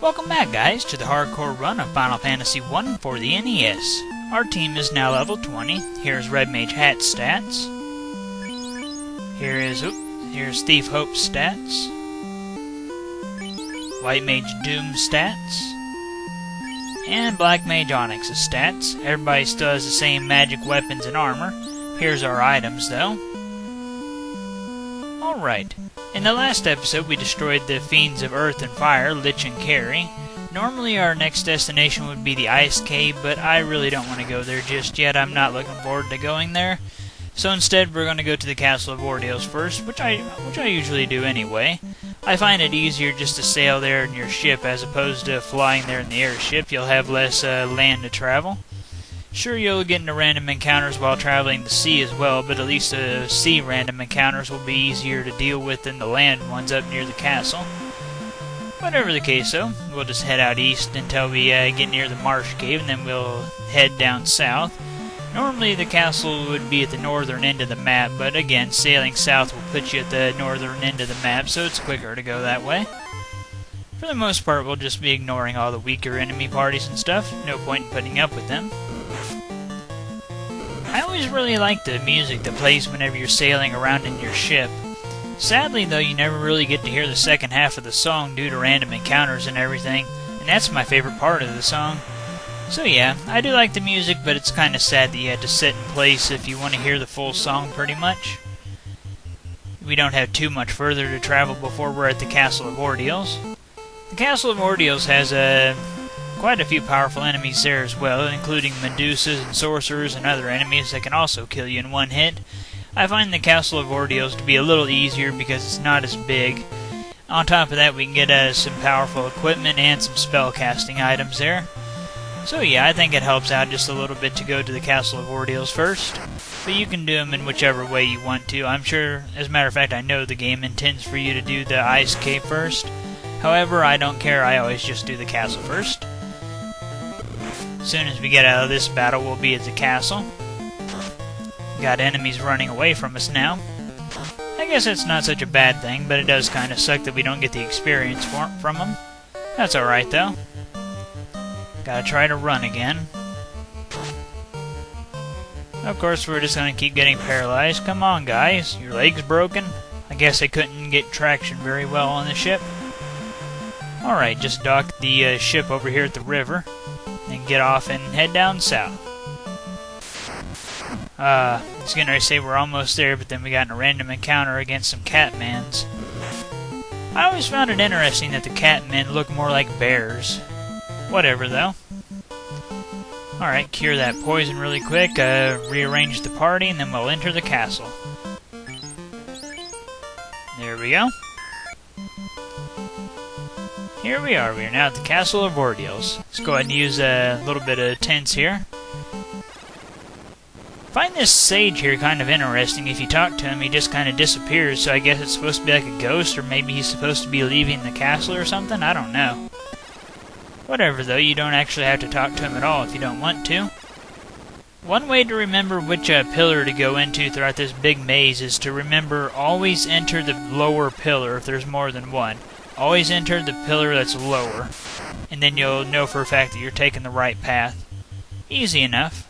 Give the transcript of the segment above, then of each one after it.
Welcome back, guys, to the hardcore run of Final Fantasy 1 for the NES. Our team is now level 20. Here's Red Mage Hat's stats. Here's Thief Hope's stats. White Mage Doom's stats. And Black Mage Onyx's stats. Everybody still has the same magic weapons and armor. Here's our items, though. Alright. In the last episode, we destroyed the Fiends of Earth and Fire, Lich and Carrie. Normally our next destination would be the Ice Cave, but I really don't want to go there just yet. I'm not looking forward to going there. So instead, we're going to go to the Castle of Ordeos first, which I usually do anyway. I find it easier just to sail there in your ship as opposed to flying there in the airship. You'll have less land to travel. Sure, you'll get into random encounters while traveling the sea as well, but at least the sea random encounters will be easier to deal with than the land ones up near the castle. Whatever the case, though, we'll just head out east until we get near the Marsh Cave, and then we'll head down south. Normally the castle would be at the northern end of the map, but again, sailing south will put you at the northern end of the map, so it's quicker to go that way. For the most part, we'll just be ignoring all the weaker enemy parties and stuff. No point in putting up with them. I always really like the music that plays whenever you're sailing around in your ship. Sadly, though, you never really get to hear the second half of the song due to random encounters and everything, and that's my favorite part of the song. So yeah, I do like the music, but it's kind of sad that you had to sit in place if you want to hear the full song pretty much. We don't have too much further to travel before we're at the Castle of Ordeos. The Castle of Ordeos has quite a few powerful enemies there as well, including Medusas and sorcerers and other enemies that can also kill you in one hit. I find the Castle of Ordeos to be a little easier because it's not as big. On top of that, we can get some powerful equipment and some spell casting items there. So yeah, I think it helps out just a little bit to go to the Castle of Ordeos first. But you can do them in whichever way you want to. I'm sure, as a matter of fact, I know the game intends for you to do the Ice Cave first. However, I don't care, I always just do the castle first. As soon as we get out of this battle, we'll be at the castle. Got enemies running away from us now. I guess it's not such a bad thing, but it does kind of suck that we don't get the experience from them. That's alright, though. Gotta try to run again. Of course, we're just gonna keep getting paralyzed. Come on, guys. Your leg's broken? I guess I couldn't get traction very well on the ship. Alright, just dock the ship over here at the river. And get off and head down south. I was gonna say we're almost there, but then we got in a random encounter against some Catmans. I always found it interesting that the Catmen look more like bears. Whatever, though. Alright, cure that poison really quick, rearrange the party, and then we'll enter the castle. There we go. Here we are now at the Castle of Ordeos. Let's go ahead and use a little bit of tents here. I find this sage here kind of interesting. If you talk to him, he just kind of disappears, so I guess it's supposed to be like a ghost, or maybe he's supposed to be leaving the castle or something? I don't know. Whatever, though, you don't actually have to talk to him at all if you don't want to. One way to remember which pillar to go into throughout this big maze is to remember always enter the lower pillar if there's more than one. Always enter the pillar that's lower, and then you'll know for a fact that you're taking the right path. Easy enough.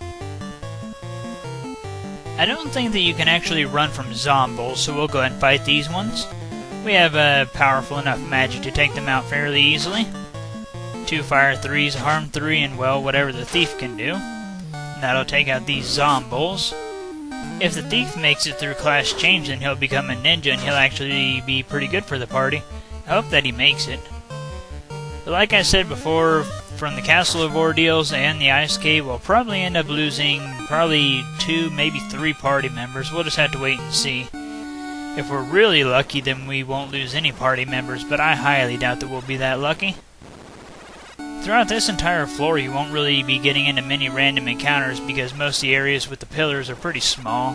I don't think that you can actually run from zombies, so we'll go ahead and fight these ones. We have powerful enough magic to take them out fairly easily. 2 fire, 3s, harm 3, and well, whatever the thief can do. And that'll take out these zombies. If the thief makes it through class change, then he'll become a ninja, and he'll actually be pretty good for the party. I hope that he makes it. But like I said before, from the Castle of Ordeos and the Ice Cave, we'll probably end up losing probably 2, maybe 3 party members. We'll just have to wait and see. If we're really lucky, then we won't lose any party members, but I highly doubt that we'll be that lucky. Throughout this entire floor, you won't really be getting into many random encounters because most of the areas with the pillars are pretty small.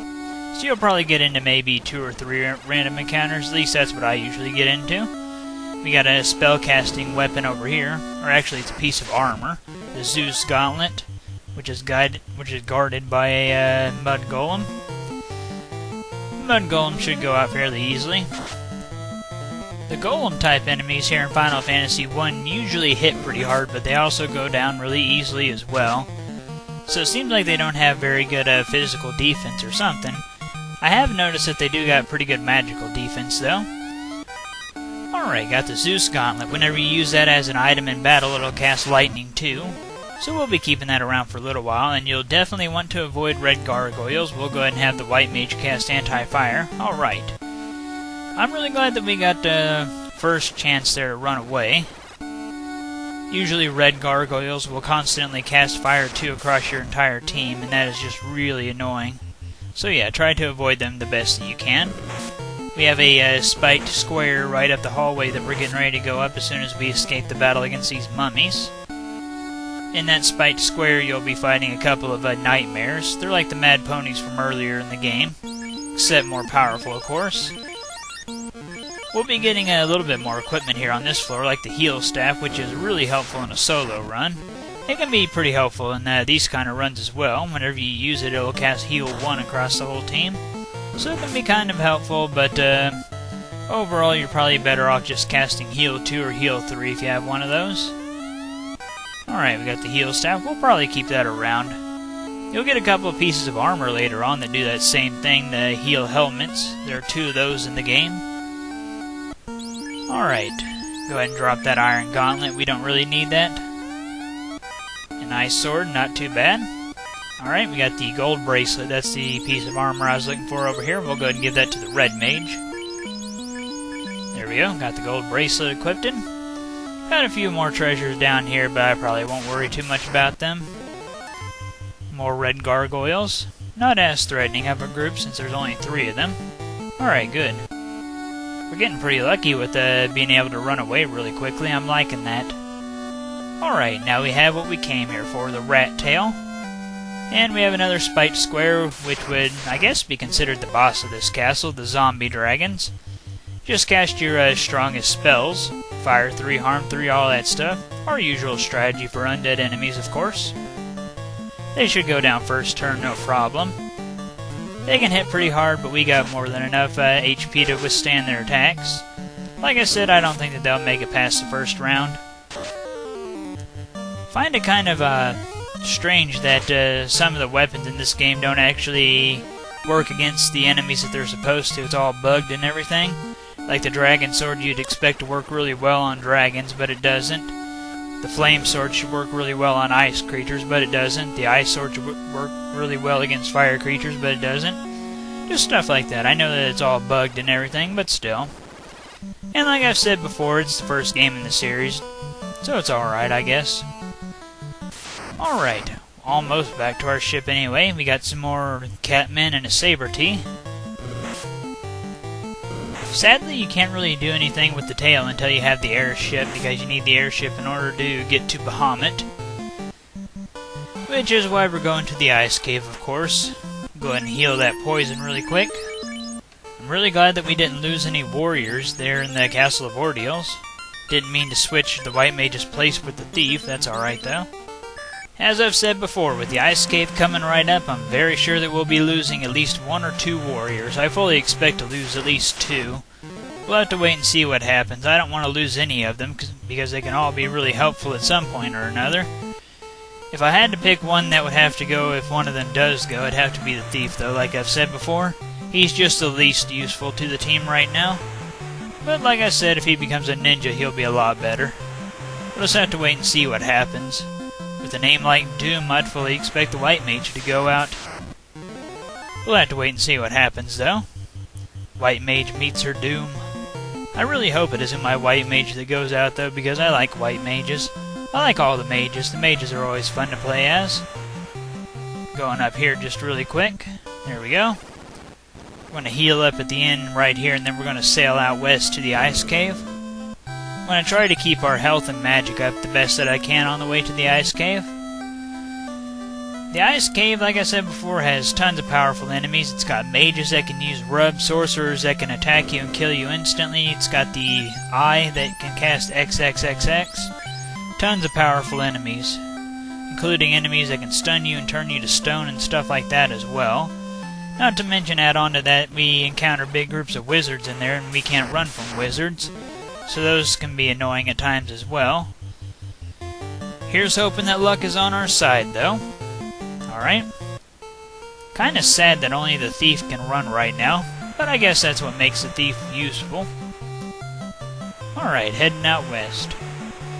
So you'll probably get into maybe 2 or 3 random encounters. At least that's what I usually get into. We got a spellcasting weapon over here, or actually it's a piece of armor, the Zeus Gauntlet, which is guarded by a Mud Golem. Mud Golem should go out fairly easily. The golem type enemies here in Final Fantasy 1 usually hit pretty hard, but they also go down really easily as well. So it seems like they don't have very good physical defense or something. I have noticed that they do got pretty good magical defense though. Alright, got the Zeus Gauntlet. Whenever you use that as an item in battle, it'll cast lightning too. So we'll be keeping that around for a little while, and you'll definitely want to avoid red gargoyles. We'll go ahead and have the white mage cast anti-fire. Alright. I'm really glad that we got the first chance there to run away. Usually red gargoyles will constantly cast fire too across your entire team, and that is just really annoying. So yeah, try to avoid them the best that you can. We have a spiked square right up the hallway that we're getting ready to go up as soon as we escape the battle against these mummies. In that spiked square you'll be fighting a couple of nightmares. They're like the mad ponies from earlier in the game, except more powerful of course. We'll be getting a little bit more equipment here on this floor, like the heal staff, which is really helpful in a solo run. It can be pretty helpful in these kind of runs as well. Whenever you use it, it'll cast heal 1 across the whole team. So it can be kind of helpful, but overall you're probably better off just casting heal 2 or heal 3 if you have one of those. Alright, we got the heal staff. We'll probably keep that around. You'll get a couple of pieces of armor later on that do that same thing, the heal helmets. There are 2 of those in the game. Alright, go ahead and drop that iron gauntlet. We don't really need that. An ice sword, not too bad. Alright, we got the gold bracelet. That's the piece of armor I was looking for over here. We'll go ahead and give that to the red mage. There we go, got the gold bracelet equipped in. Got a few more treasures down here, but I probably won't worry too much about them. More red gargoyles. Not as threatening of a group since there's only 3 of them. Alright, good. We're getting pretty lucky with being able to run away really quickly. I'm liking that. Alright, now we have what we came here for, the rat tail. And we have another spiked square, which would, I guess, be considered the boss of this castle, the zombie dragons. Just cast your strongest spells. Fire 3, harm 3, all that stuff. Our usual strategy for undead enemies, of course. They should go down first turn, no problem. They can hit pretty hard, but we got more than enough HP to withstand their attacks. Like I said, I don't think that they'll make it past the first round. Find it kind of strange that some of the weapons in this game don't actually work against the enemies that they're supposed to. It's all bugged and everything. Like the dragon sword, you'd expect to work really well on dragons, but it doesn't. The flame sword should work really well on ice creatures, but it doesn't. The ice sword should work really well against fire creatures, but it doesn't. Just stuff like that. I know that it's all bugged and everything, but still. And like I've said before, it's the first game in the series, so it's alright, I guess. Alright, almost back to our ship anyway. We got some more catmen and a saber tea. Sadly, you can't really do anything with the tail until you have the airship, because you need the airship in order to get to Bahamut. Which is why we're going to the ice cave, of course. Go ahead and heal that poison really quick. I'm really glad that we didn't lose any warriors there in the Castle of Ordeals. Didn't mean to switch the white mage's place with the thief, that's alright though. As I've said before, with the ice cave coming right up, I'm very sure that we'll be losing at least 1 or 2 warriors. I fully expect to lose at least 2. We'll have to wait and see what happens. I don't want to lose any of them, because they can all be really helpful at some point or another. If I had to pick one that would have to go if one of them does go, it'd have to be the thief, though, like I've said before. He's just the least useful to the team right now. But like I said, if he becomes a ninja, he'll be a lot better. We'll just have to wait and see what happens. With a name like Doom, I'd fully expect the white mage to go out. We'll have to wait and see what happens, though. White mage meets her doom. I really hope it isn't my white mage that goes out, though, because I like white mages. I like all the mages. The mages are always fun to play as. Going up here just really quick. There we go. We're going to heal up at the end right here, and then we're going to sail out west to the ice cave. I'm going to try to keep our health and magic up the best that I can on the way to the ice cave. The ice cave, like I said before, has tons of powerful enemies. It's got mages that can use rub, sorcerers that can attack you and kill you instantly. It's got the eye that can cast XXXX. Tons of powerful enemies, including enemies that can stun you and turn you to stone and stuff like that as well. Not to mention, add on to that, we encounter big groups of wizards in there, and we can't run from wizards. so those can be annoying at times as well. Here's hoping that luck is on our side, though. Alright. Kinda sad that only the thief can run right now, but I guess that's what makes the thief useful. Alright, heading out west.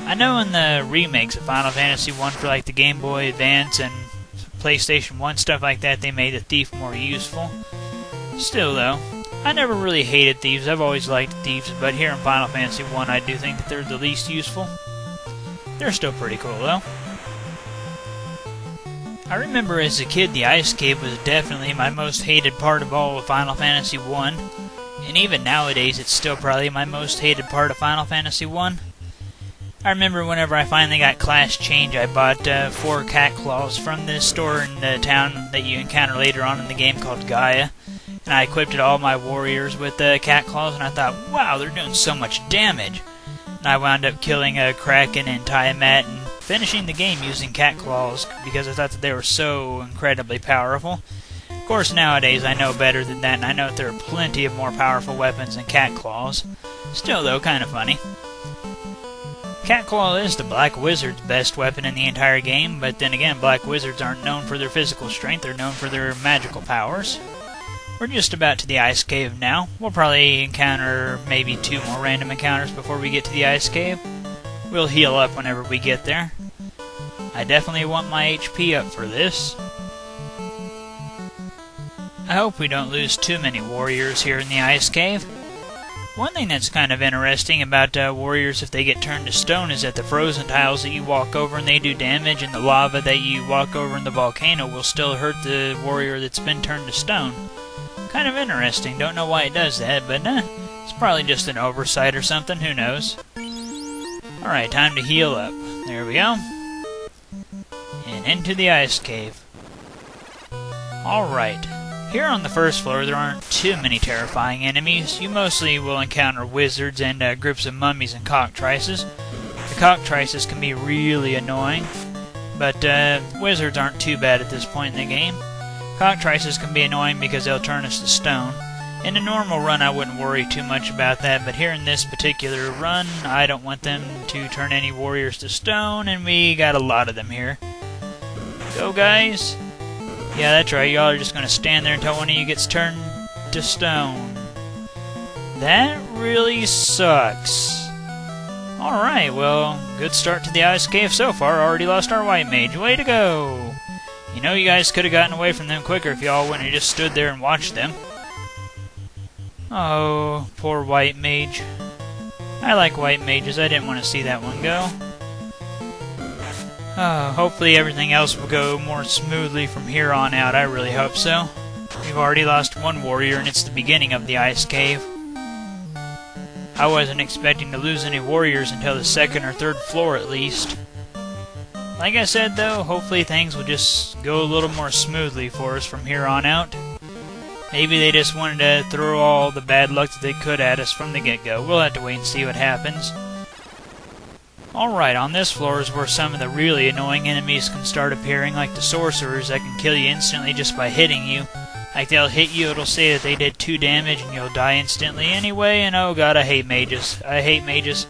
I know in the remakes of Final Fantasy 1 for like the Game Boy Advance and PlayStation 1, stuff like that, they made the thief more useful. Still though, I never really hated thieves. I've always liked thieves, but here in Final Fantasy 1 I do think that they're the least useful. They're still pretty cool though. I remember as a kid the Ice Cave was definitely my most hated part of all of Final Fantasy 1. And even nowadays it's still probably my most hated part of Final Fantasy 1. I remember whenever I finally got class change, I bought 4 cat claws from this store in the town that you encounter later on in the game called Gaia. And I equipped all my warriors with cat claws, and I thought, wow, they're doing so much damage. And I wound up killing Kraken and Tiamat and finishing the game using cat claws because I thought that they were so incredibly powerful. Of course, nowadays I know better than that, and I know that there are plenty of more powerful weapons than cat claws. Still, though, kind of funny. Cat Claw is the Black Wizard's best weapon in the entire game, but then again, Black Wizards aren't known for their physical strength, they're known for their magical powers. We're just about to the Ice Cave now. We'll probably encounter maybe 2 more random encounters before we get to the Ice Cave. We'll heal up whenever we get there. I definitely want my HP up for this. I hope we don't lose too many warriors here in the Ice Cave. One thing that's kind of interesting about warriors if they get turned to stone is that the frozen tiles that you walk over and they do damage, and the lava that you walk over in the volcano will still hurt the warrior that's been turned to stone. Kind of interesting. Don't know why it does that, but it's probably just an oversight or something. Who knows? Alright, time to heal up. There we go. And into the Ice Cave. Alright. Here on the first floor, there aren't too many terrifying enemies. You mostly will encounter wizards and groups of mummies and cockatrices. The cockatrices can be really annoying, but wizards aren't too bad at this point in the game. Cockatrices can be annoying because they'll turn us to stone. In a normal run, I wouldn't worry too much about that, but here in this particular run, I don't want them to turn any warriors to stone, and we got a lot of them here. Go, guys! Yeah, that's right, y'all are just gonna stand there until one of you gets turned to stone. That really sucks. Alright, well, good start to the Ice Cave so far. Already lost our white mage. Way to go! You know, you guys could have gotten away from them quicker if y'all wouldn't have just stood there and watched them. Oh, poor white mage. I like white mages. I didn't want to see that one go. Hopefully everything else will go more smoothly from here on out. I really hope so. We've already lost 1 warrior, and it's the beginning of the Ice Cave. I wasn't expecting to lose any warriors until the 2nd or 3rd floor at least. Like I said though, hopefully things will just go a little more smoothly for us from here on out. Maybe they just wanted to throw all the bad luck that they could at us from the get-go. We'll have to wait and see what happens. Alright, on this floor is where some of the really annoying enemies can start appearing, like the sorcerers that can kill you instantly just by hitting you. Like, they'll hit you, it'll say that they did 2 damage, and you'll die instantly anyway, and oh god, I hate mages. I hate mages.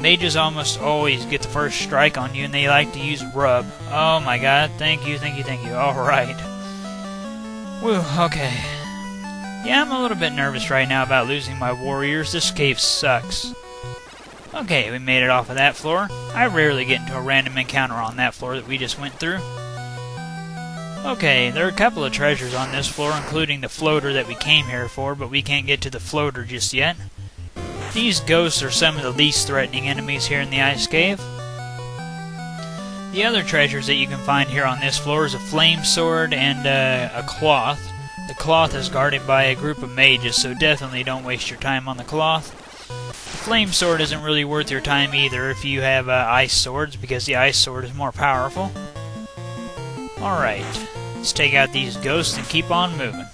Mages almost always get the first strike on you, and they like to use rub. Oh my god, thank you, thank you, thank you. Alright. Whew, okay. Yeah, I'm a little bit nervous right now about losing my warriors. This cave sucks. Okay, we made it off of that floor. I rarely get into a random encounter on that floor that we just went through. Okay, there are a couple of treasures on this floor, including the floater that we came here for, but we can't get to the floater just yet. These ghosts are some of the least threatening enemies here in the Ice Cave. The other treasures that you can find here on this floor is a flame sword and a cloth. The cloth is guarded by a group of mages, so definitely don't waste your time on the cloth. The flame sword isn't really worth your time either if you have ice swords, because the ice sword is more powerful. Alright, let's take out these ghosts and keep on moving.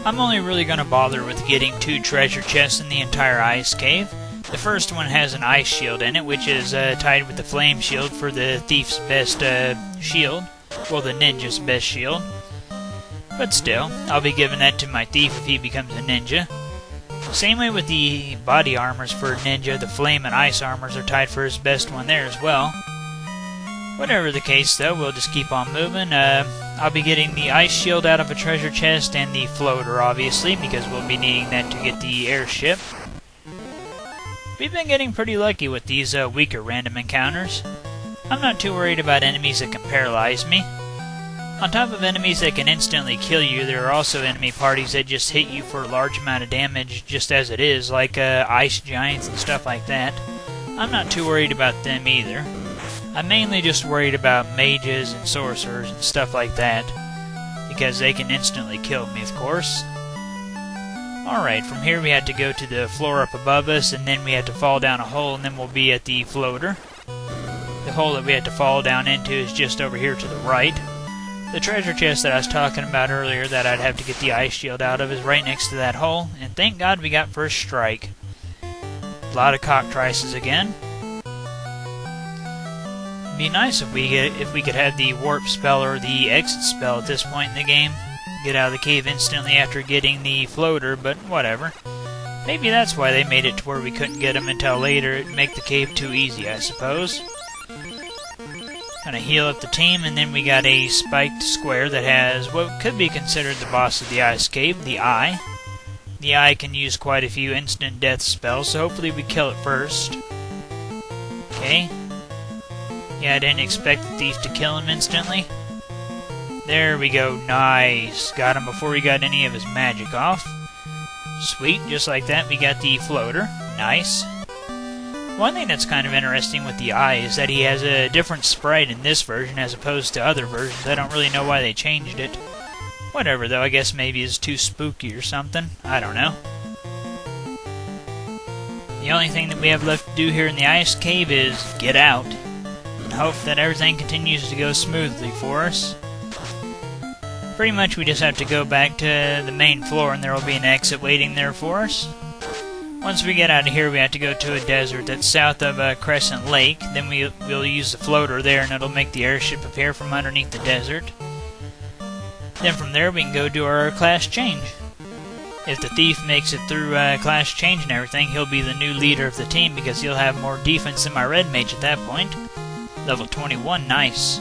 I'm only really going to bother with getting 2 treasure chests in the entire Ice Cave. The first one has an ice shield in it, which is tied with the flame shield for the thief's best shield. Well, the ninja's best shield. But still, I'll be giving that to my thief if he becomes a ninja. Same way with the body armors for Ninja, the flame and ice armors are tied for his best one there as well. Whatever the case though, we'll just keep on moving. I'll be getting the ice shield out of a treasure chest and the floater obviously, because we'll be needing that to get the airship. We've been getting pretty lucky with these weaker random encounters. I'm not too worried about enemies that can paralyze me. On top of enemies that can instantly kill you, there are also enemy parties that just hit you for a large amount of damage just as it is, like ice giants and stuff like that. I'm not too worried about them either. I'm mainly just worried about mages and sorcerers and stuff like that, because they can instantly kill me, of course. Alright, from here we had to go to the floor up above us, and then we had to fall down a hole, and then we'll be at the floater. The hole that we had to fall down into is just over here to the right. The treasure chest that I was talking about earlier that I'd have to get the ice shield out of is right next to that hole, and thank God we got first strike. A lot of cockatrices again. It'd be nice if we could have the warp spell or the exit spell at this point in the game. Get out of the cave instantly after getting the floater, but whatever. Maybe that's why they made it to where we couldn't get them until later. It'd make the cave too easy, I suppose. Gonna heal up the team, and then we got a spiked square that has what could be considered the boss of the ice cave, the Eye. The Eye can use quite a few instant death spells, so hopefully we kill it first. Okay. Yeah, I didn't expect the thief to kill him instantly. There we go, nice. Got him before he got any of his magic off. Sweet, just like that we got the floater. Nice. One thing that's kind of interesting with the Eye is that he has a different sprite in this version as opposed to other versions. I don't really know why they changed it. Whatever though, I guess maybe it's too spooky or something. I don't know. The only thing that we have left to do here in the ice cave is get out. And hope that everything continues to go smoothly for us. Pretty much we just have to go back to the main floor and there will be an exit waiting there for us. Once we get out of here we have to go to a desert that's south of Crescent Lake. Then we'll use the floater there and it'll make the airship appear from underneath the desert. Then from there we can go do our class change. If the thief makes it through class change and everything, he'll be the new leader of the team because he'll have more defense than my red mage at that point. Level 21, nice.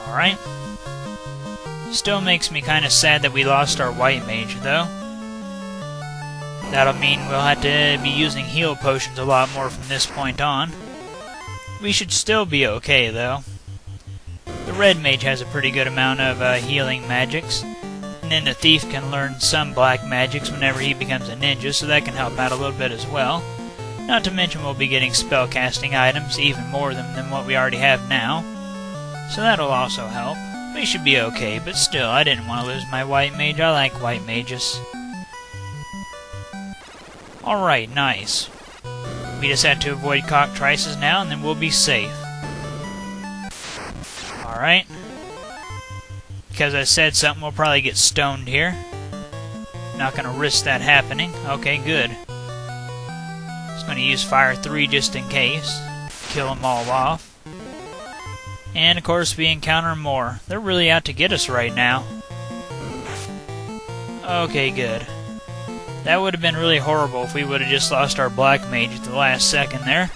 Alright. Still makes me kind of sad that we lost our white mage though. That'll mean we'll have to be using heal potions a lot more from this point on. We should still be okay though. The red mage has a pretty good amount of healing magics. And then the thief can learn some black magics whenever he becomes a ninja, so that can help out a little bit as well. Not to mention we'll be getting spellcasting items, even more than what we already have now. So that'll also help. We should be okay, but still, I didn't want to lose my white mage. I like white mages. Alright, nice. We just had to avoid cockatrices now, and then we'll be safe. Alright. Because I said something, we'll probably get stoned here. Not going to risk that happening. Okay, good. Just going to use Fire 3 just in case. Kill them all off. And of course we encounter more. They're really out to get us right now. Okay, good. That would have been really horrible if we would have just lost our black mage at the last second there.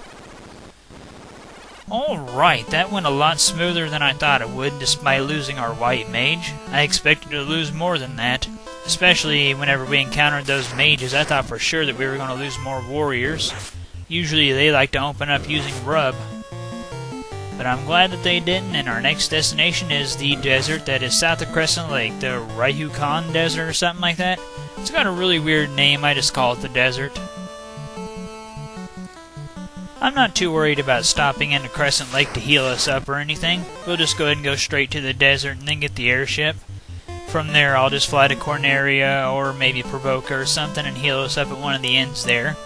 Alright, that went a lot smoother than I thought it would, despite losing our white mage. I expected to lose more than that. Especially whenever we encountered those mages, I thought for sure that we were going to lose more warriors. Usually they like to open up using rub. But I'm glad that they didn't, and our next destination is the desert that is south of Crescent Lake, the Ryukan Desert or something like that. It's got a really weird name, I just call it the desert. I'm not too worried about stopping into Crescent Lake to heal us up or anything. We'll just go ahead and go straight to the desert and then get the airship. From there I'll just fly to Corneria or maybe Provoca or something and heal us up at one of the inns there.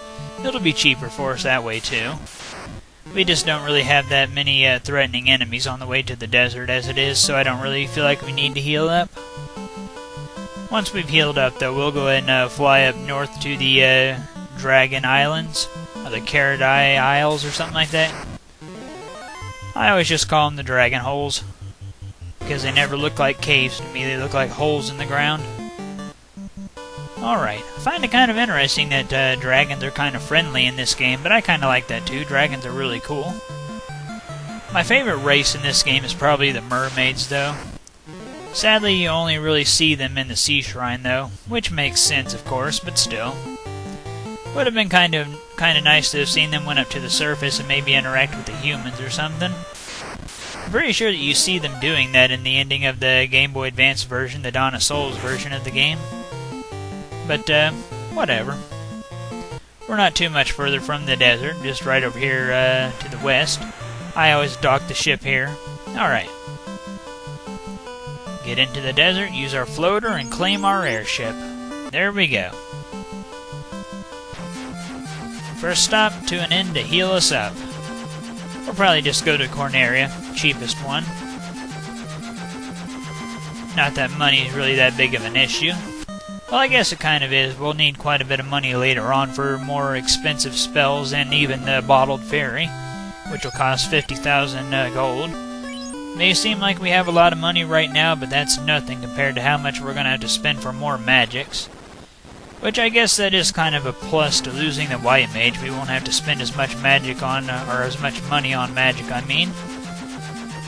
It'll be cheaper for us that way too. We just don't really have that many threatening enemies on the way to the desert as it is, so I don't really feel like we need to heal up. Once we've healed up though, we'll go ahead and fly up north to the Dragon Islands. Or the Caradai Isles or something like that. I always just call them the dragon holes. Because they never look like caves to me, they look like holes in the ground. Alright, I find it kind of interesting that dragons are kind of friendly in this game, but I kind of like that too. Dragons are really cool. My favorite race in this game is probably the mermaids, though. Sadly, you only really see them in the Sea Shrine, though, which makes sense, of course, but still. Would have been kind of nice to have seen them went up to the surface and maybe interact with the humans or something. I'm pretty sure that you see them doing that in the ending of the Game Boy Advance version, the Dawn of Souls version of the game. But, whatever. We're not too much further from the desert, just right over here to the west. I always dock the ship here. Alright. Get into the desert, use our floater, and claim our airship. There we go. First stop to an inn to heal us up. We'll probably just go to Corneria, cheapest one. Not that money is really that big of an issue. Well, I guess it kind of is. We'll need quite a bit of money later on for more expensive spells and even the Bottled Fairy, which will cost 50,000 gold. May seem like we have a lot of money right now, but that's nothing compared to how much we're going to have to spend for more magics. Which I guess that is kind of a plus to losing the White Mage. We won't have to spend as much magic on, or as much money on magic, I mean.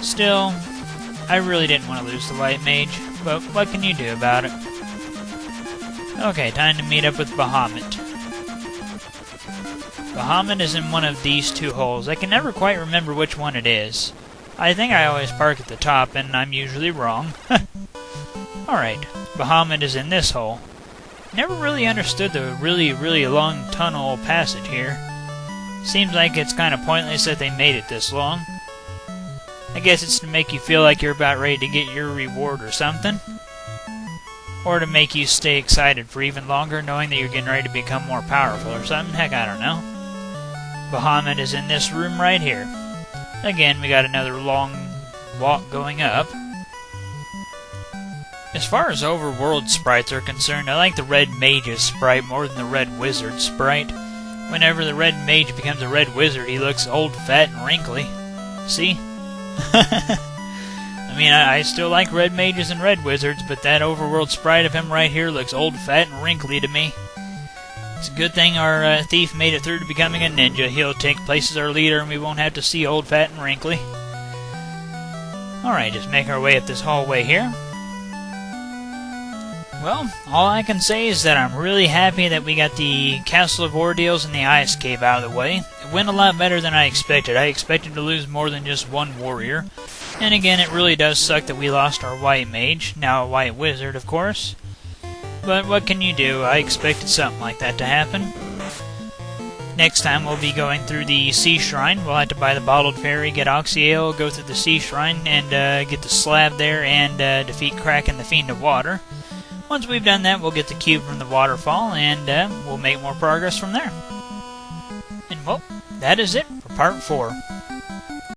Still, I really didn't want to lose the White Mage, but what can you do about it? Okay, time to meet up with Bahamut. Bahamut is in one of these two holes. I can never quite remember which one it is. I think I always park at the top, and I'm usually wrong. Alright, Bahamut is in this hole. Never really understood the really long tunnel passage here. Seems like it's kind of pointless that they made it this long. I guess it's to make you feel like you're about ready to get your reward or something. Or to make you stay excited for even longer, knowing that you're getting ready to become more powerful or something. Heck, I don't know. Bahamut is in this room right here. Again, we got another long walk going up. As far as overworld sprites are concerned, I like the Red Mage's sprite more than the Red Wizard sprite. Whenever the Red Mage becomes a Red Wizard, he looks old, fat, and wrinkly. See? I mean, I still like Red Mages and Red Wizards, but that overworld sprite of him right here looks old, fat, and wrinkly to me. It's a good thing our thief made it through to becoming a ninja. He'll take place as our leader, and we won't have to see old, fat, and wrinkly. Alright, just make our way up this hallway here. Well, all I can say is that I'm really happy that we got the Castle of Ordeals and the Ice Cave out of the way. It went a lot better than I expected. I expected to lose more than just one warrior. And again, it really does suck that we lost our White Mage, now a White Wizard, of course. But what can you do? I expected something like that to happen. Next time we'll be going through the Sea Shrine. We'll have to buy the Bottled Fairy, get Oxyale, go through the Sea Shrine, and get the slab there, and defeat Kraken the Fiend of Water. Once we've done that, we'll get the cube from the waterfall, and we'll make more progress from there. And well, that is it for Part 4.